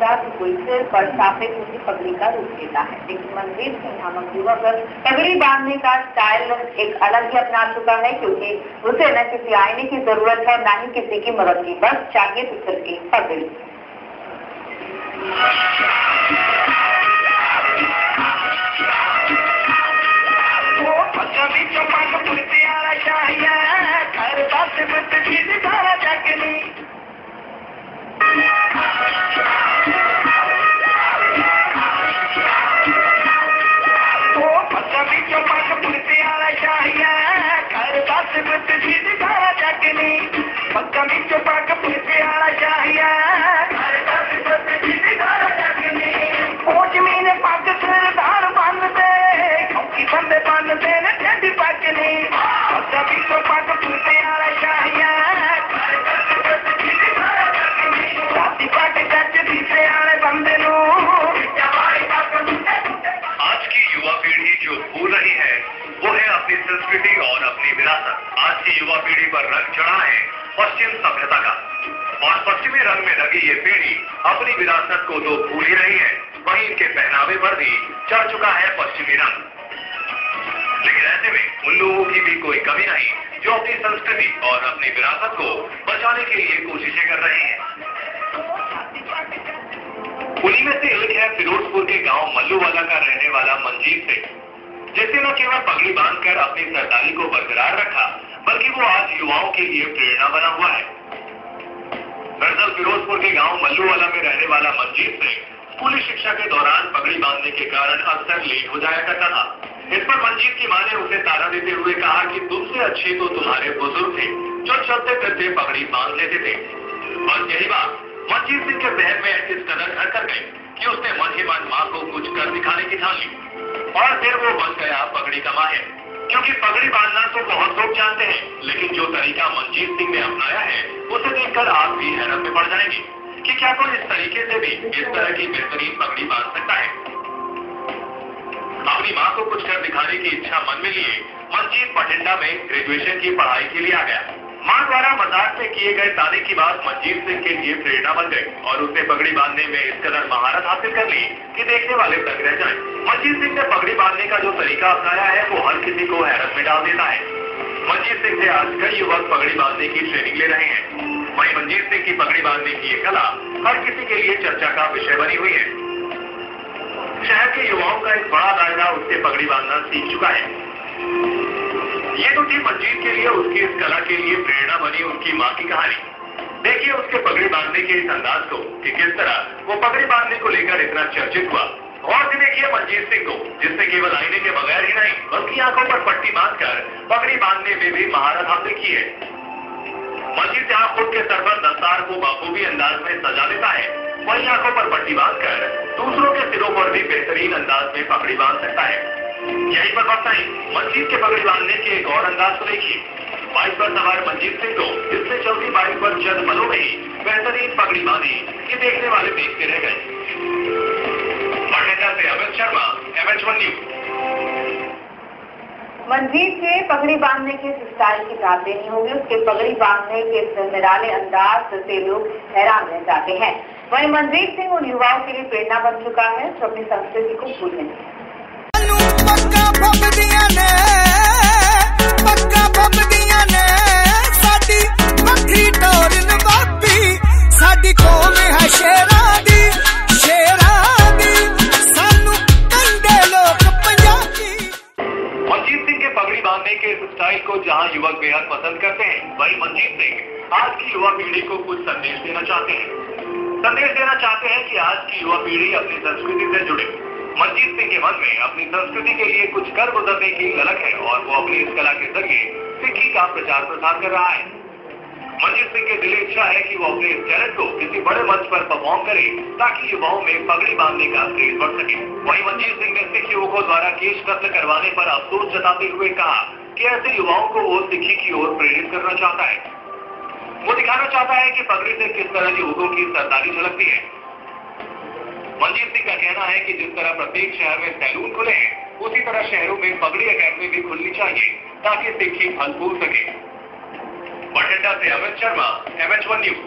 पहुंचा तो कोई सिर पर साफे की पगड़ी का रूप लेता है। लेकिन मनजीत सिंह नामक युवक पगड़ी बांधने का स्टाइल एक अलग ही अपना चुका है, क्योंकि उसे न किसी आईने की जरूरत है न ही किसी की मदद की, बस चाहिए तो सिर की पगड़ी। संस्कृति और अपनी विरासत। आज की युवा पीढ़ी पर रंग चढ़ा है पश्चिम सभ्यता का, और पश्चिमी रंग में लगी ये पीढ़ी अपनी विरासत को तो भूल ही रही है, वहीं इनके पहनावे पर भी चढ़ चुका है पश्चिमी रंग। लेकिन ऐसे में उन लोगों की भी कोई कमी नहीं जो अपनी संस्कृति और अपनी विरासत को बचाने के लिए कोशिशें कर रहे हैं। उन्हीं में से एक है फिरोजपुर के गांव मल्लूवाला का रहने वाला मनजीत सिंह, जिसने न केवल पगड़ी बांधकर अपनी सरदारी को बरकरार रखा, बल्कि वो आज युवाओं के लिए प्रेरणा बना हुआ है। दरअसल फिरोजपुर के गांव मल्लूवाला में रहने वाला मनजीत सिंह स्कूली शिक्षा के दौरान पगड़ी बांधने के कारण अक्सर लेट हो जाया करता था। इस पर मनजीत की मां ने उसे ताना देते हुए कहा कि तुमसे अच्छे तो तुम्हारे बुजुर्ग थे जो चलते फिरते पगड़ी बांध लेते थे। और यही बात मनजीत सिंह के जहन में इस कदर घर कर गई कि उसने मन ही मन मां को कुछ कर दिखाने की ठान ली, और फिर वो बन गया पगड़ी का माहिर। क्योंकि पगड़ी बांधना तो बहुत लोग जानते हैं, लेकिन जो तरीका मनजीत सिंह ने अपनाया है उसे देखकर आप भी हैरत में पड़ जाएंगे कि क्या कोई इस तरीके से भी इस तरह की बेहतरीन पगड़ी बांध सकता है। अपनी मां को कुछ कर दिखाने की इच्छा मन में लिए मनजीत बठिंडा में ग्रेजुएशन की पढ़ाई के लिए आ गया। मां द्वारा मजाक में किए गए ताने की बात मनजीत सिंह के लिए प्रेरणा बन गई, और उसने पगड़ी बांधने में इस कदर महारत हासिल कर ली कि देखने वाले दंग रह जाएं। मनजीत सिंह ने पगड़ी बांधने का जो तरीका अपनाया है वो हर किसी को हैरत में डाल देता है। मनजीत सिंह से आज कई युवक पगड़ी बांधने की ट्रेनिंग ले रहे हैं। वहीं मनजीत सिंह की पगड़ी बांधने की ये कला हर किसी के लिए चर्चा का विषय बनी हुई है। शहर के युवाओं का एक बड़ा दायरा उससे पगड़ी बांधना सीख चुका है। ये तो थी मनजीत के लिए उसकी इस कला के लिए प्रेरणा बनी उनकी मां की कहानी। देखिए उसके पगड़ी बांधने के इस अंदाज को कि किस तरह वो पगड़ी बांधने को लेकर इतना चर्चित हुआ। और भी देखिए मनजीत सिंह को, जिसने केवल आईने के बगैर ही नहीं बल्कि आंखों पर पट्टी बांधकर पगड़ी बांधने में भी महारत हासिल की है। मनजीत जहां खुद के सर पर दस्तार को बाखूबी अंदाज में सजा देता है, वहीं आंखों पर पट्टी बांधकर दूसरों के सिरों पर भी बेहतरीन अंदाज में पगड़ी बांध सकता है। यही पर बात नहीं, मनजीत के पगड़ी बांधने के एक और अंदाज को देखिए। बाइक पर सवार मनजीत सिंह को इससे चलती बाइक पर चंद पलों में ही बेहतरीन पगड़ी बांधी कि देखने वाले देखते रह गए। बठिंडा से अमित शर्मा, MH1 न्यूज। मनजीत के पगड़ी बांधने के स्टाइल की बात नहीं होगी, उसके पगड़ी बांधने के इस निराले अंदाज से लोग हैरान रह जाते हैं। वहीं मनजीत सिंह उन युवाओं के लिए प्रेरणा बन चुका है जो अपनी संस्कृति को भूल नहीं। बांधने के इस स्टाइल को जहां युवक बेहद पसंद करते हैं, वहीं मनजीत सिंह आज की युवा पीढ़ी को कुछ संदेश देना चाहते हैं कि आज की युवा पीढ़ी अपनी संस्कृति से जुड़े। मनजीत सिंह के मन में अपनी संस्कृति के लिए कुछ कर गुजरने की ललक है, और वो अपनी इस कला के जरिए सिक्खी का प्रचार प्रसार कर रहा है। मनजीत सिंह की दिली इच्छा है कि वो अपने इस टैलेंट को किसी बड़े मंच पर परफॉर्म करे ताकि युवाओं में पगड़ी बांधने का क्रेज बढ़ सके। वहीं मनजीत सिंह ने सिख युवकों द्वारा केश कत्ल करवाने पर अफसोस जताते हुए कहा कि ऐसे युवाओं को वो सिक्खी की ओर प्रेरित करना चाहता है। वो दिखाना चाहता है कि पगड़ी से किस तरह युवकों की सरदारी झलकती है। मनजीत सिंह का कहना है कि जिस तरह प्रत्येक शहर में सैलून खुले हैं, उसी तरह शहरों में पगड़ी अकेडमी भी खुलनी चाहिए ताकि सिक्खी फल फूल सके। बठिंडा से अमित शर्मा, MH1 न्यूज।